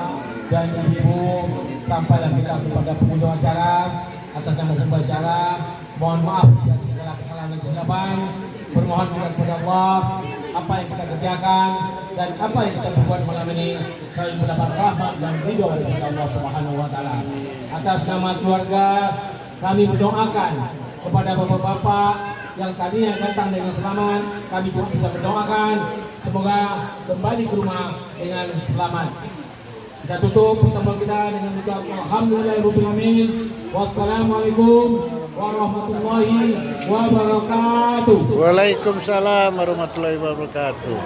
dan Ibu, sampailah kita kepada pengunjung acara. Atas nama pengunjung acara, mohon maaf atas segala kesalahan dan kesilapan. Bermohon kepada Allah, apa yang kita kerjakan dan apa yang kita perbuat malam ini selalu mendapat rahmat dan ridho dari Allah Subhanahu wa taala. Atas nama keluarga, kami berdoakan kepada bapak-bapak yang tadinya datang dengan selamat, kami juga bisa berdoakan semoga kembali ke rumah dengan selamat. Kita tutup pertemuan kita dengan ucap alhamdulillahirobbilalamin. Wassalamualaikum warahmatullahi wabarakatuh. Waalaikumsalam warahmatullahi wabarakatuh.